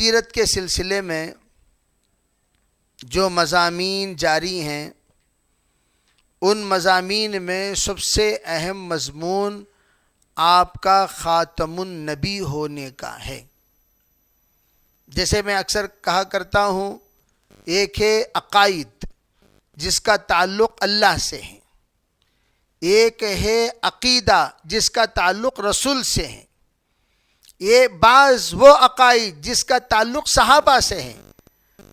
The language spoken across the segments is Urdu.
سیرت کے سلسلے میں جو مضامین جاری ہیں ان مضامین میں سب سے اہم مضمون آپ کا خاتم النبی ہونے کا ہے۔ جیسے میں اکثر کہا کرتا ہوں، ایک ہے عقائد جس کا تعلق اللہ سے ہے، ایک ہے عقیدہ جس کا تعلق رسول سے ہے، یہ بعض وہ عقائد جس کا تعلق صحابہ سے ہے،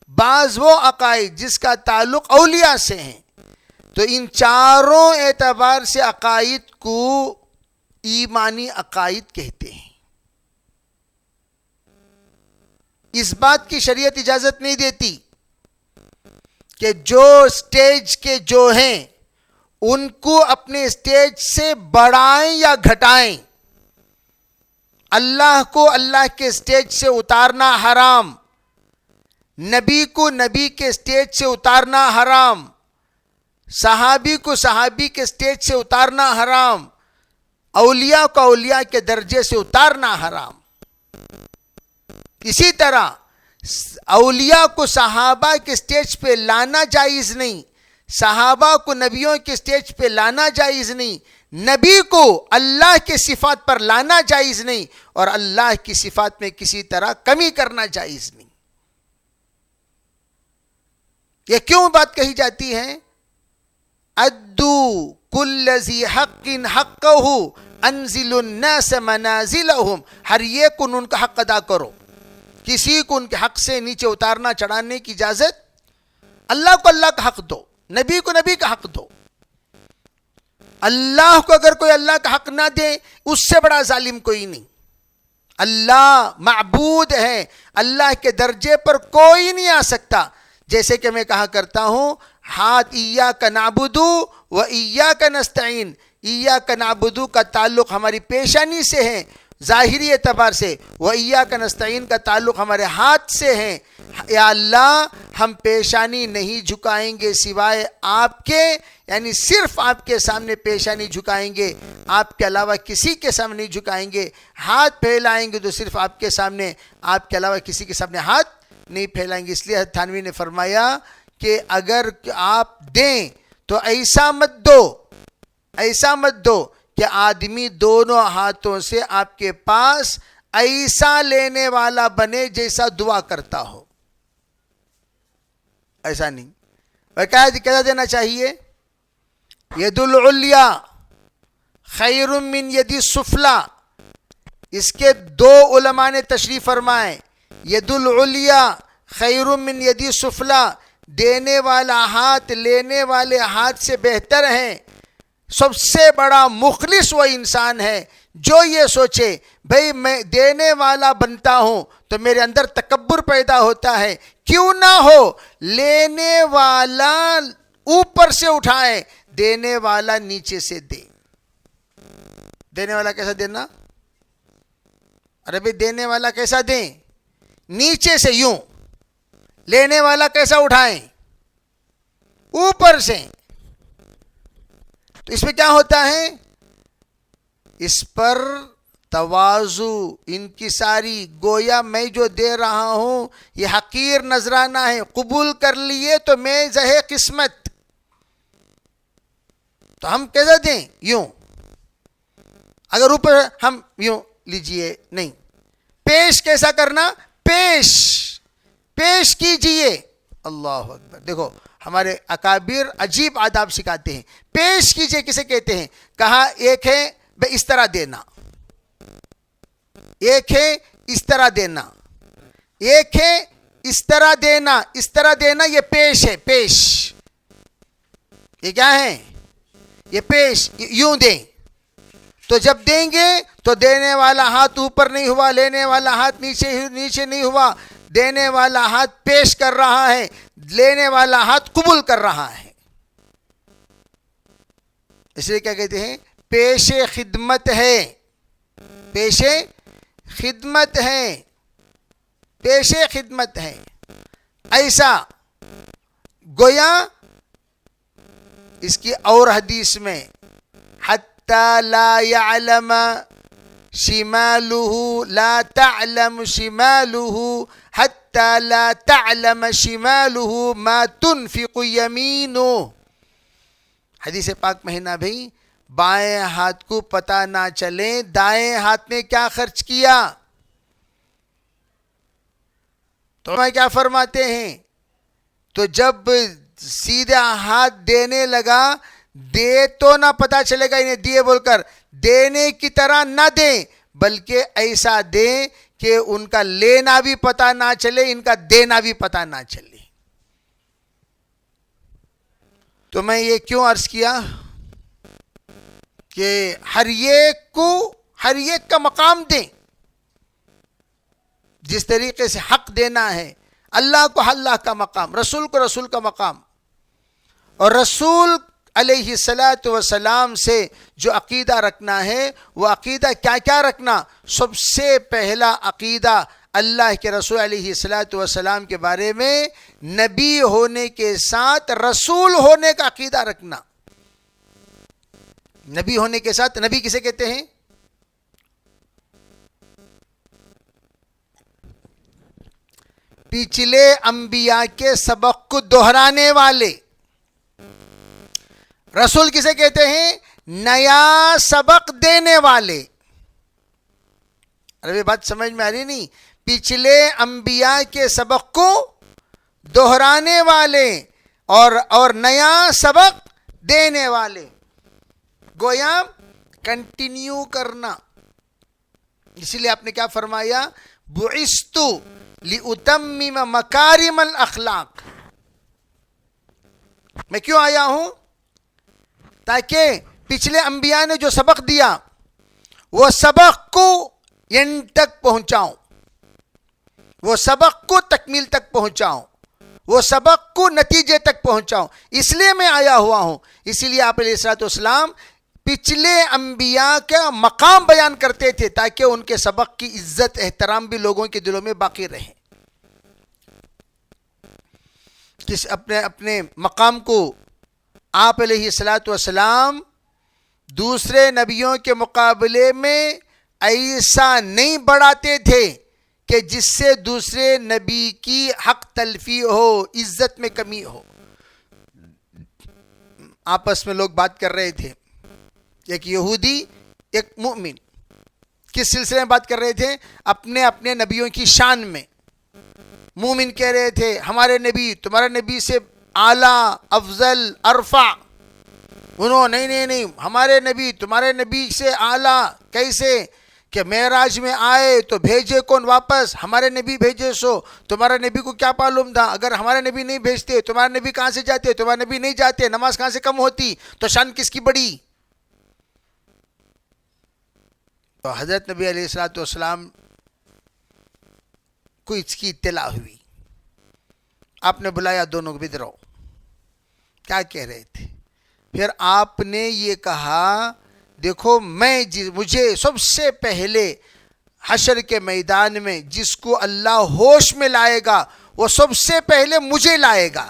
بعض وہ عقائد جس کا تعلق اولیاء سے ہیں۔ تو ان چاروں اعتبار سے عقائد کو ایمانی عقائد کہتے ہیں۔ اس بات کی شریعت اجازت نہیں دیتی کہ جو سٹیج کے جو ہیں ان کو اپنے سٹیج سے بڑھائیں یا گھٹائیں۔ اللہ کو اللہ کے سٹیج سے اتارنا حرام، نبی کو نبی کے سٹیج سے اتارنا حرام، صحابی کو صحابی کے سٹیج سے اتارنا حرام، اولیاء کو اولیاء کے درجے سے اتارنا حرام۔ اسی طرح اولیاء کو صحابہ کے سٹیج پہ لانا جائز نہیں، صحابہ کو نبیوں کے سٹیج پہ لانا جائز نہیں، نبی کو اللہ کے صفات پر لانا جائز نہیں، اور اللہ کی صفات میں کسی طرح کمی کرنا جائز نہیں۔ یہ کیوں بات کہی جاتی ہے؟ ادو کل ذی حق حقہ انزل الناس منازلہم، ہر ایک کو ان کا حق ادا کرو، کسی کو ان کے حق سے نیچے اتارنا چڑھانے کی اجازت، اللہ کو اللہ کا حق دو، نبی کو نبی کا حق دو۔ اللہ کو اگر کوئی اللہ کا حق نہ دے اس سے بڑا ظالم کوئی نہیں۔ اللہ معبود ہے، اللہ کے درجے پر کوئی نہیں آ سکتا۔ جیسے کہ میں کہا کرتا ہوں، ہاتھ ایاک نعبد و ایاک نستعین، ایاک نعبد کا تعلق ہماری پیشانی سے ہے ظاہری اعتبار سے، و ایاک نستعین کا تعلق ہمارے ہاتھ سے ہے۔ یا اللہ ہم پیشانی نہیں جھکائیں گے سوائے آپ کے، یعنی صرف آپ کے سامنے پیشانی جھکائیں گے، آپ کے علاوہ کسی کے سامنے نہیں جھکائیں گے۔ ہاتھ پھیلائیں گے تو صرف آپ کے سامنے، آپ کے علاوہ کسی کے سامنے ہاتھ نہیں پھیلائیں گے۔ اس لیے حضرت تھانوی نے فرمایا کہ اگر آپ دیں تو ایسا مت دو، ایسا مت دو کہ آدمی دونوں ہاتھوں سے آپ کے پاس ایسا لینے والا بنے جیسا دعا کرتا ہو، ایسا نہیں۔ اور کیسا دینا چاہیے؟ ید العلیٰ خیر من ید السفلیٰ، اس کے دو علماء نے تشریح فرمائے، ید العلیٰ خیر من ید السفلیٰ، دینے والا ہاتھ لینے والے ہاتھ سے بہتر ہے۔ سب سے بڑا مخلص وہ انسان ہے جو یہ سوچے بھئی میں دینے والا بنتا ہوں تو میرے اندر تکبر پیدا ہوتا ہے، کیوں نہ ہو لینے والا اوپر سے اٹھائے، دینے والا نیچے سے دے۔ دینے والا کیسا دینا؟ ارے بھئی دینے والا کیسا دیں؟ نیچے سے یوں۔ لینے والا کیسا اٹھائیں؟ اوپر سے۔ تو اس میں کیا ہوتا ہے؟ اس پر تواضع، انکساری، گویا میں جو دے رہا ہوں یہ حقیر نذرانہ ہے، قبول کر لیے تو میں زہے قسمت۔ تو ہم کیسا دیں؟ یوں۔ اگر اوپر ہم یوں لیجئے، نہیں۔ پیش کیسا کرنا؟ پیش کیجئے۔ اللہ اکبر۔ دیکھو ہمارے اکابر عجیب آداب سکھاتے ہیں۔ پیش کیجئے کسے کہتے ہیں؟ کہا ایک ہے بھئی اس طرح دینا، ایک ہے اس طرح دینا، ایک ہے اس طرح دینا۔ اس طرح دینا یہ پیش ہے، پیش۔ یہ کیا ہے؟ یہ پیش، یوں دیں۔ تو جب دیں گے تو دینے والا ہاتھ اوپر نہیں ہوا، لینے والا ہاتھ نیچے نہیں ہوا، دینے والا ہاتھ پیش کر رہا ہے، لینے والا ہاتھ قبول کر رہا ہے۔ اس لیے کیا کہتے ہیں؟ پیش خدمت ہے، پیش خدمت ہے، پیش خدمت ہے۔ ایسا گویا اس کی اور حدیث میں حتی لا یعلم شمالہ لا تعلم شمالہ حتی لا تعلم شمالہ ما تنفق یمینہ. حدیث پاک میں ہے نا بھائی، بائیں ہاتھ کو پتہ نہ چلے دائیں ہاتھ نے کیا خرچ کیا. تو میں کیا فرماتے ہیں، تو جب سیدھا ہاتھ دینے لگا، دے تو نہ پتا چلے گا انہیں دیے بول کر، دینے کی طرح نہ دیں بلکہ ایسا دیں کہ ان کا لینا بھی پتا نہ چلے، ان کا دینا بھی پتا نہ چلے. تو میں یہ کیوں عرض کیا کہ ہر ایک کا مقام دیں، جس طریقے سے حق دینا ہے. اللہ کو اللہ کا مقام، رسول کو رسول کا مقام. اور رسول علیہ الصلاۃ والسلام سے جو عقیدہ رکھنا ہے وہ عقیدہ کیا کیا رکھنا. سب سے پہلا عقیدہ اللہ کے رسول علیہ الصلاۃ والسلام کے بارے میں نبی ہونے کے ساتھ رسول ہونے کا عقیدہ رکھنا. نبی ہونے کے ساتھ، نبی کسے کہتے ہیں؟ پچھلے انبیاء کے سبق کو دہرانے والے. رسول کسے کہتے ہیں؟ نیا سبق دینے والے. ارے بات سمجھ میں آ رہی نہیں؟ پچھلے انبیاء کے سبق کو دہرانے والے اور نیا سبق دینے والے. گویا کنٹینیو کرنا. اسی لیے آپ نے کیا فرمایا؟ بعثت لأتمم مکارم الاخلاق. میں کیوں آیا ہوں؟ تاکہ پچھلے انبیاء نے جو سبق دیا وہ سبق کو اینڈ تک پہنچاؤں، وہ سبق کو تکمیل تک پہنچاؤں، وہ سبق کو نتیجے تک پہنچاؤں. اس لیے میں آیا ہوا ہوں. اسی لیے آپ علیہ الصلوۃ والسلام پچھلے انبیاء کا مقام بیان کرتے تھے تاکہ ان کے سبق کی عزت احترام بھی لوگوں کے دلوں میں باقی رہے. اپنے مقام کو آپ علیہ الصلوۃ والسلام دوسرے نبیوں کے مقابلے میں ایسا نہیں بڑھاتے تھے کہ جس سے دوسرے نبی کی حق تلفی ہو، عزت میں کمی ہو. آپس میں لوگ بات کر رہے تھے، ایک یہودی ایک مومن. کس سلسلے میں بات کر رہے تھے؟ اپنے اپنے نبیوں کی شان میں. مومن کہہ رہے تھے ہمارے نبی تمہارے نبی سے اعلیٰ، افضل، ارفع. انہوں نہیں ہمارے نبی تمہارے نبی سے اعلیٰ. کیسے کہ معراج میں آئے تو بھیجے کون واپس؟ ہمارے نبی بھیجے. سو تمہارے نبی کو کیا معلوم تھا؟ اگر ہمارے نبی نہیں بھیجتے تمہارے نبی کہاں سے جاتے؟ تمہارے نبی نہیں جاتے نماز کہاں سے کم ہوتی؟ تو شان کس کی بڑی؟ تو حضرت نبی علیہ الصلوۃ والسلام کو اس کی اطلاع ہوئی. آپ نے بلایا دونوں کو، بدرو کیا کہہ رہے تھے؟ پھر آپ نے یہ کہا دیکھو مجھے سب سے پہلے حشر کے میدان میں جس کو اللہ ہوش میں لائے گا وہ سب سے پہلے مجھے لائے گا.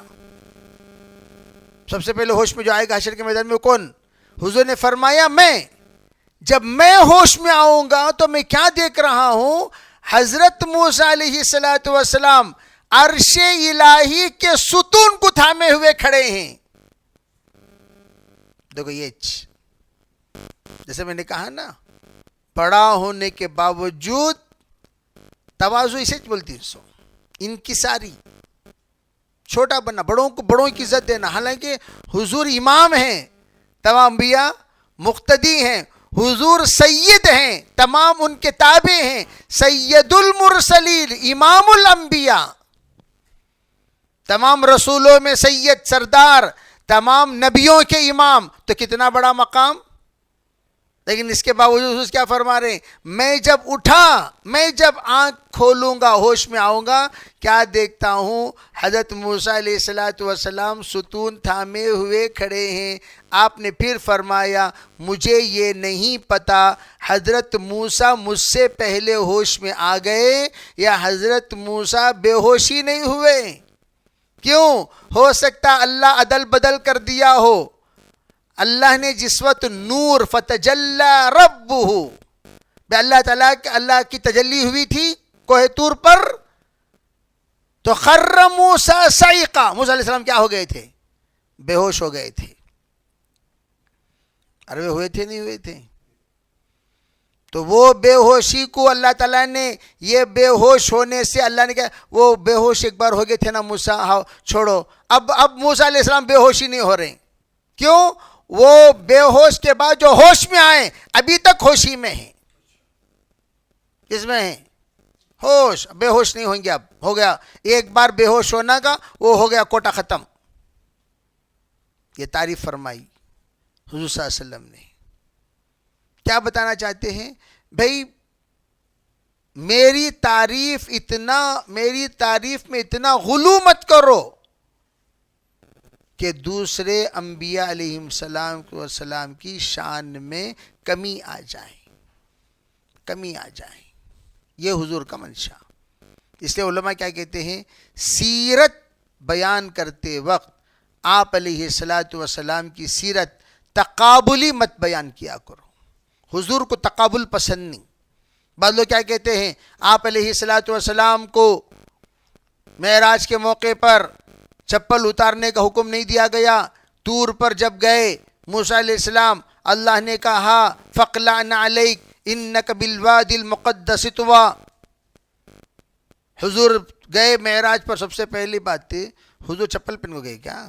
سب سے پہلے ہوش میں جو آئے گا حشر کے میدان میں کون؟ حضور نے فرمایا میں. جب میں ہوش میں آؤں گا تو میں کیا دیکھ رہا ہوں؟ حضرت موسیٰ علیہ الصلوۃ والسلام عرش الہی کے ستون کو تھامے ہوئے کھڑے ہیں. دیکھو یہ جیسے میں نے کہا نا، بڑا ہونے کے باوجود تواضع اسے بولتی سو انکساری، چھوٹا بننا، بڑوں کو بڑوں کی عزت دینا. حالانکہ حضور امام ہیں، تمام انبیاء مقتدی ہیں، حضور سید ہیں، تمام ان کے تابع ہیں، سید المرسلین، امام الانبیاء، تمام رسولوں میں سید، سردار، تمام نبیوں کے امام. تو کتنا بڑا مقام. لیکن اس کے باوجود کیا فرما رہے ہیں؟ میں جب اٹھا، میں جب آنکھ کھولوں گا، ہوش میں آؤں گا، کیا دیکھتا ہوں؟ حضرت موسیٰ علیہ الصلوۃ والسلام ستون تھامے ہوئے کھڑے ہیں. آپ نے پھر فرمایا مجھے یہ نہیں پتا حضرت موسیٰ مجھ سے پہلے ہوش میں آ گئے یا حضرت موسیٰ بے ہوشی نہیں ہوئے. کیوں؟ ہو سکتا اللہ عدل بدل کر دیا ہو. اللہ نے جس وقت نور فتجلی ربہ، اللہ کی تجلی ہوئی تھی کوہ طور پر، تو خر موسیٰ صعقا، موسیٰ علیہ السلام کیا ہو گئے تھے؟ بے ہوش ہو گئے تھے. ارے ہوئے تھے نہیں ہوئے تھے؟ تو وہ بے ہوشی کو اللہ تعالیٰ نے، یہ بے ہوش ہونے سے اللہ نے کہا، وہ بے ہوش ایک بار ہو گئے تھے نا موسیٰ، چھوڑو. اب موسیٰ علیہ السلام بے ہوشی نہیں ہو رہے. کیوں؟ وہ بے ہوش کے بعد جو ہوش میں آئے ابھی تک ہوشی میں ہیں. کس میں ہیں؟ ہوش. بے ہوش نہیں ہوں گے. اب ہو گیا ایک بار بے ہوش ہونا کا، وہ ہو گیا کوٹا ختم. یہ تعریف فرمائی حضور صلی اللہ علیہ وسلم نے. کیا بتانا چاہتے ہیں؟ بھائی میری تعریف میں اتنا غلو مت کرو کہ دوسرے انبیاء علیہ السلام کی شان میں کمی آ جائے. یہ حضور کا منشا. اس لیے علماء کیا کہتے ہیں؟ سیرت بیان کرتے وقت آپ علیہ السلام کی سیرت تقابلی مت بیان کیا کرو. حضور کو تقابل پسند نہیں. بعض لوگ کیا کہتے ہیں؟ آپ علیہ السلام کو معراج کے موقع پر چپل اتارنے کا حکم نہیں دیا گیا. طور پر جب گئے موسیٰ علیہ السلام، اللہ نے کہا فَقْلَعْ نَعْلَيْكَ إِنَّكَ بِالْوَادِ الْمُقَدَّسِ طُوًى. حضور گئے معراج پر، سب سے پہلی بات تھی حضور چپل پہن کو گئے کیا؟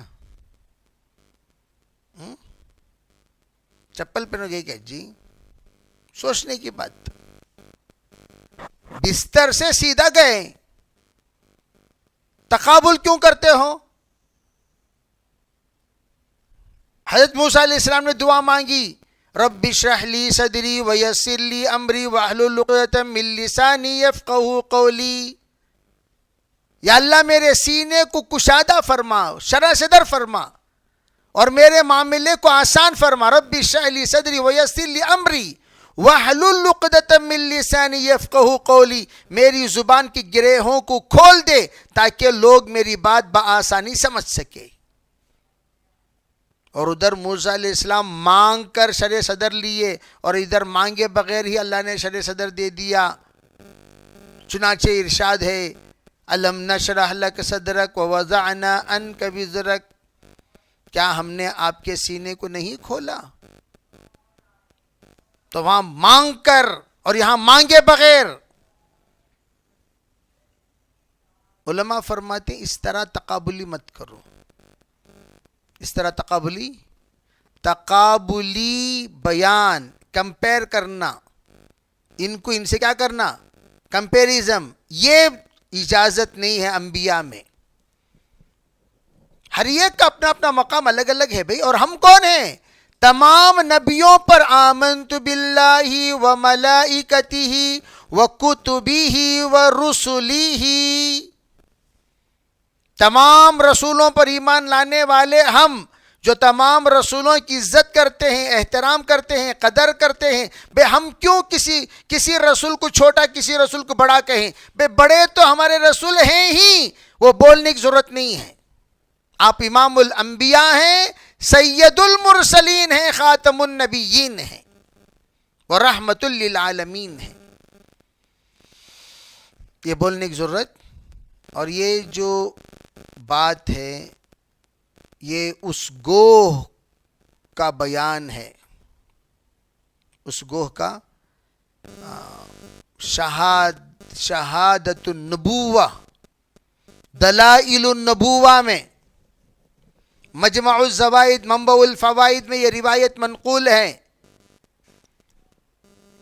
چپل پہن گئے کیا جی؟ سوچنے کی بات. بستر سے سیدھا گئے. تقابل کیوں کرتے ہو؟ حضرت موسیٰ علیہ السلام نے دعا مانگی، رب اشرح لی صدری ویسر لی امری واحلل عقدۃ من لسانی یفقہوا قولی. یا اللہ میرے سینے کو کشادہ فرما، شرح صدر فرما، اور میرے معاملے کو آسان فرما. رب اشرح لی صدری ویسر لی امری واحلل عقدۃ من لسانی یفقہوا قولی. میری زبان کی گرہوں کو کھول دے تاکہ لوگ میری بات بآسانی سمجھ سکے. اور ادھر موسیٰ علیہ السلام مانگ کر شرح صدر لیے، اور ادھر مانگے بغیر ہی اللہ نے شرح صدر دے دیا. چنانچہ ارشاد ہے الم نشرح لک صدرک ووضعنا عنک وزرک. کیا ہم نے آپ کے سینے کو نہیں کھولا؟ تو وہاں مانگ کر اور یہاں مانگے بغیر. علماء فرماتے ہیں اس طرح تقابلی مت کرو. اس طرح تقابلی بیان، کمپیر کرنا، ان سے کیا کرنا؟ کمپیریزم. یہ اجازت نہیں ہے انبیاء میں. ہر ایک کا اپنا اپنا مقام الگ الگ ہے بھائی. اور ہم کون ہیں؟ تمام نبیوں پر آمنت باللہ و ملائکتہ و کتبہ و رسلہ. تمام رسولوں پر ایمان لانے والے ہم، جو تمام رسولوں کی عزت کرتے ہیں، احترام کرتے ہیں، قدر کرتے ہیں. بے ہم کیوں کسی رسول کو چھوٹا، کسی رسول کو بڑا کہیں؟ بے بڑے تو ہمارے رسول ہیں ہی، وہ بولنے کی ضرورت نہیں ہے. آپ امام الانبیاء ہیں، سید المرسلین ہیں، خاتم النبیین ہیں، اور رحمت للعالمین ہیں. یہ بولنے کی ضرورت. اور یہ جو بات ہے یہ اس گوہ کا بیان ہے، اس گوہ کا شہادت النبوہ، دلائل النبوہ میں مجمع الزوائد منبع الفوائد میں یہ روایت منقول ہے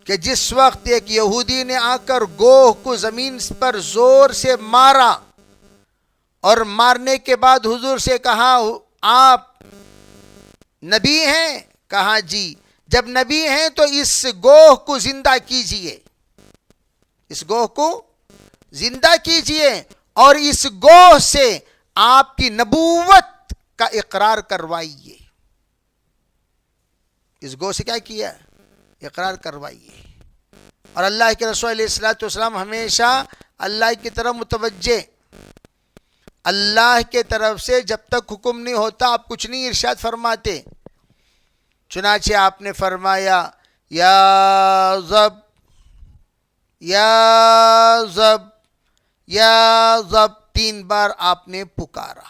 کہ جس وقت ایک یہودی نے آ کر گوہ کو زمین پر زور سے مارا، اور مارنے کے بعد حضور سے کہا آپ نبی ہیں؟ کہا جی. جب نبی ہیں تو اس گوہ کو زندہ کیجئے، اس گوہ کو زندہ کیجئے، اور اس گوہ سے آپ کی نبوت کا اقرار کروائیے. اس گوہ سے کیا کیا؟ اقرار کروائیے. اور اللہ کے رسول علیہ الصلوۃ والسلام ہمیشہ اللہ کی طرف متوجہ. اللہ کے طرف سے جب تک حکم نہیں ہوتا آپ کچھ نہیں ارشاد فرماتے. چنانچہ آپ نے فرمایا یا ضب یا زب یا زب 3 بار آپ نے پکارا.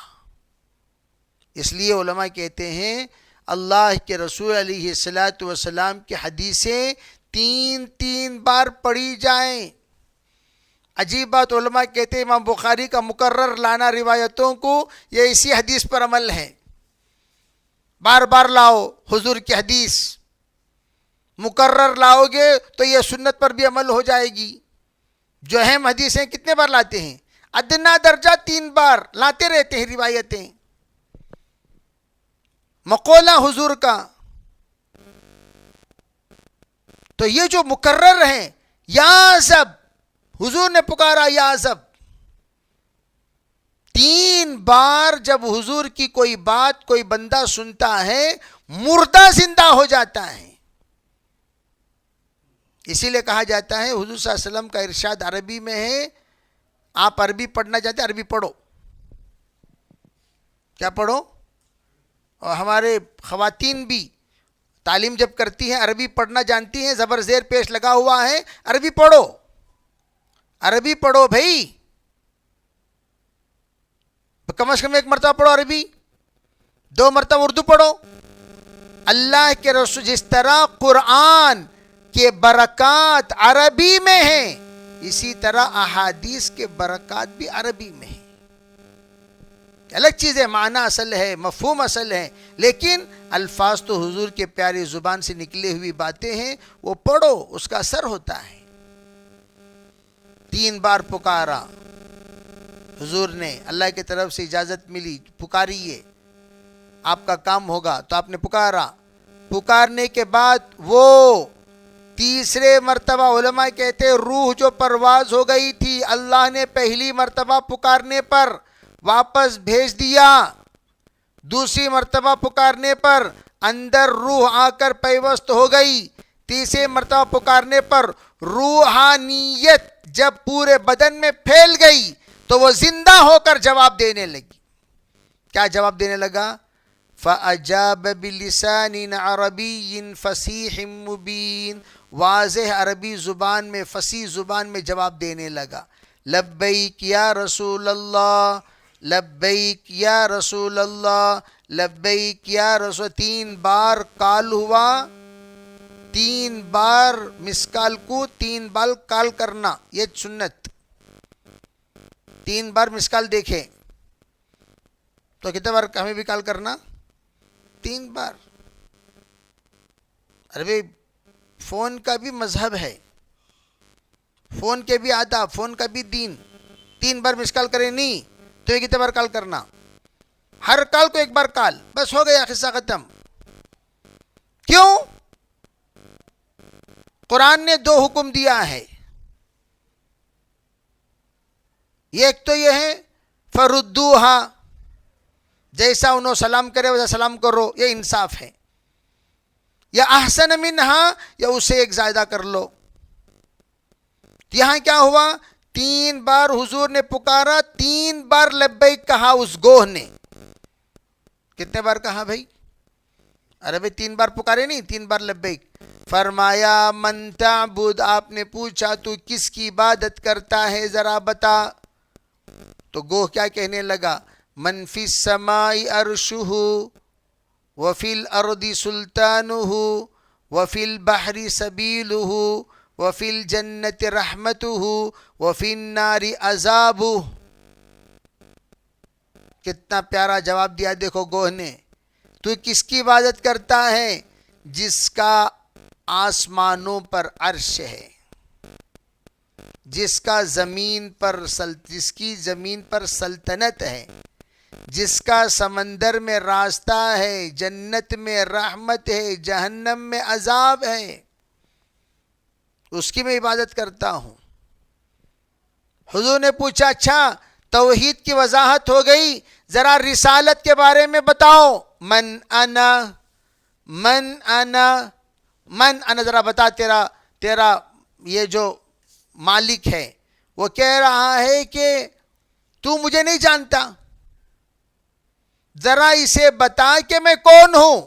اس لیے علماء کہتے ہیں اللہ کے رسول علیہ الصلاۃ والسلام کی حدیثیں 3 بار پڑھی جائیں. عجیب بات، علماء کہتے ہیں امام بخاری کا مکرر لانا روایتوں کو یہ اسی حدیث پر عمل ہے. بار بار لاؤ حضور کی حدیث، مکرر لاؤ گے تو یہ سنت پر بھی عمل ہو جائے گی. جو اہم حدیثیں کتنے بار لاتے ہیں؟ ادنا درجہ 3 بار لاتے رہتے ہیں روایتیں. مقولہ حضور کا تو یہ جو مکرر ہیں، یا زب حضور نے پکارا، یا زب 3 بار جب حضور کی کوئی بات کوئی بندہ سنتا ہے مردہ زندہ ہو جاتا ہے. اسی لیے کہا جاتا ہے حضور صلی اللہ علیہ وسلم کا ارشاد عربی میں ہے. آپ عربی پڑھنا چاہتے ہیں عربی پڑھو. کیا پڑھو؟ اور ہمارے خواتین بھی تعلیم جب کرتی ہیں عربی پڑھنا جانتی ہیں، زبر زیر پیش لگا ہوا ہے، عربی پڑھو، عربی پڑھو بھائی. کم از کم 1 مرتبہ پڑھو عربی، 2 مرتبہ اردو پڑھو. اللہ کے رسول جس طرح قرآن کے برکات عربی میں ہیں، اسی طرح احادیث کے برکات بھی عربی میں ہیں. الگ چیز ہے، معنی اصل ہے، مفہوم اصل ہے، لیکن الفاظ تو حضور کے پیاری زبان سے نکلی ہوئی باتیں ہیں، وہ پڑھو، اس کا اثر ہوتا ہے. 3 بار پکارا حضور نے، اللہ کی طرف سے اجازت ملی، پکاریے آپ کا کام ہوگا، تو آپ نے پکارا. پکارنے کے بعد وہ تیسرے مرتبہ علماء کہتے روح جو پرواز ہو گئی تھی اللہ نے پہلی مرتبہ پکارنے پر واپس بھیج دیا. دوسری مرتبہ پکارنے پر اندر روح آ کر پیوست ہو گئی. تیسرے مرتبہ پکارنے پر روحانیت جب پورے بدن میں پھیل گئی تو وہ زندہ ہو کر جواب دینے لگی. کیا جواب دینے لگا؟ فَأَجَابَ بِلِسَانٍ عَرَبِيٍّ فَصِيحٍ مُبِينٍ، واضح عربی زبان میں، فصیح زبان میں جواب دینے لگا. لبیک یا رسول اللہ، لبیک یا رسول اللہ، لبیک یا رسول. 3 بار کال ہوا، 3 بار مسکال کو 3 بار کال کرنا، یہ سنت. 3 بار مسکال دیکھیں تو کتنے بار ہمیں بھی کال کرنا؟ 3 بار. ارے فون کا بھی مذہب ہے، فون کے بھی آداب، فون کا بھی دین. 3 بار مس کال کریں نہیں تو یہ کتنے بار کال کرنا؟ ہر کال کو 1 بار کال، بس ہو گیا، قصہ ختم. کیوں؟ قرآن نے 2 حکم دیا ہے. ایک تو یہ ہے فردوہا، جیسا انہوں سلام کرے ویسا سلام کرو، یہ انصاف ہے. یا احسن منہا، یا اسے 1 زائدہ کر لو. یہاں کیا ہوا؟ 3 بار حضور نے پکارا، 3 بار لبیک کہا اس گوہ نے. کتنے بار کہا بھائی؟ ارے بھائی 3 بار پکارے نہیں، 3 بار لبیک. فرمایا من تعبد، آپ نے پوچھا تو کس کی عبادت کرتا ہے ذرا بتا. تو گوہ کیا کہنے لگا؟ من فی السماء عرشہ وفی الارض سلطانہ وفی البحر سبیلہ وفی الجنت رحمتہ وفی النار عذابہ. کتنا پیارا جواب دیا دیکھو گوہ نے. تو کس کی عبادت کرتا ہے؟ جس کا آسمانوں پر عرش ہے، جس کا جس کی زمین پر سلطنت ہے، جس کا سمندر میں راستہ ہے، جنت میں رحمت ہے، جہنم میں عذاب ہے، اس کی میں عبادت کرتا ہوں. حضور نے پوچھا اچھا توحید کی وضاحت ہو گئی، ذرا رسالت کے بارے میں بتاؤ. من انا، من انا، من انا، ذرا بتا تیرا یہ جو مالک ہے وہ کہہ رہا ہے کہ تو مجھے نہیں جانتا، ذرا اسے بتا کہ میں کون ہوں.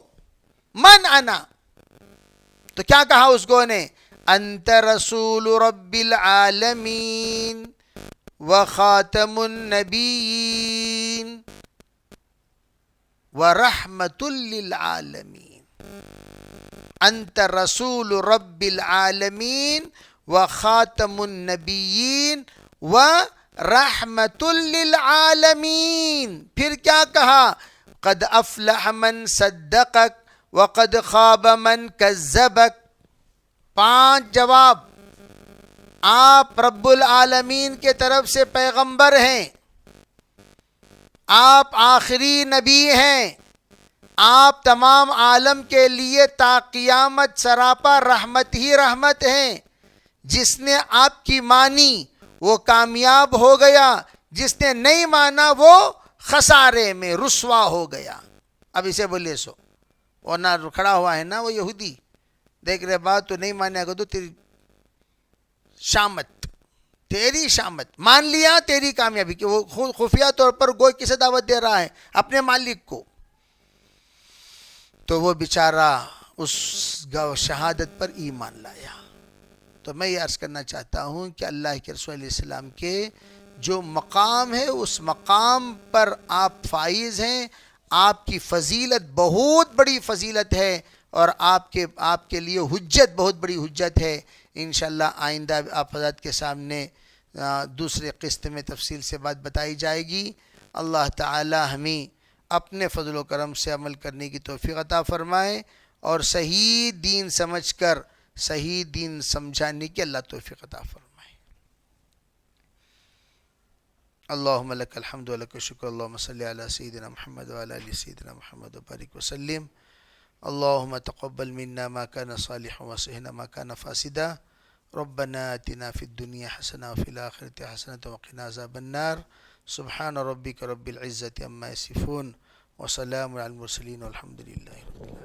من انا. تو کیا کہا اس کو نے؟ انت رسول رب العالمین وخاتم النبیین ورحمۃ للعالمین. انت رسول رب العالمین وخاتم النبیین ورحمۃ للعالمین. پھر کیا کہا؟ قد افلح من صدقک وقد خاب من کذبک. 5 جواب. آپ رب العالمین کے طرف سے پیغمبر ہیں، آپ آخری نبی ہیں، آپ تمام عالم کے لیے تا قیامت سراپا رحمت ہی رحمت ہیں. جس نے آپ کی مانی وہ کامیاب ہو گیا، جس نے نہیں مانا وہ خسارے میں رسوا ہو گیا. اب اسے بولے سو اور نہ کھڑا ہوا ہے نا وہ یہودی، دیکھ رہے بات تو نہیں مانے گا تو تیری شامت، تیری شامت. مان لیا تیری کامیابی، کہ وہ خفیہ طور پر گوئی کسے دعوت دے رہا ہے؟ اپنے مالک کو. تو وہ بیچارہ اس شہادت پر ایمان لایا. تو میں یہ عرض کرنا چاہتا ہوں کہ اللہ کے رسول علیہ السلام کے جو مقام ہے اس مقام پر آپ فائز ہیں. آپ کی فضیلت بہت بڑی فضیلت ہے اور آپ کے لیے حجت بہت بڑی حجت ہے. انشاءاللہ آئندہ آپ حضرات کے سامنے دوسرے قسط میں تفصیل سے بات بتائی جائے گی. اللہ تعالی ہمیں اپنے فضل و کرم سے عمل کرنے کی توفیق عطا فرمائے اور صحیح دین سمجھ کر صحیح دین سمجھانے کی اللہ توفیق عطا فرمائے. اللہم لک الحمد و لک الشکر. اللہم صلی علی سیدنا محمد وعلی آل سیدنا محمد وبارک وسلم. اللہم تقبل منا ما کان صالحا وصحنا ما کان فاسدا. ربنا آتنا فی الدنیا حسنہ وفی الآخرۃ حسنۃ وقنا عذاب النار. سبحان ربک رب العزۃ عما یصفون وسلام علی المرسلین والحمد للہ رب العالمین.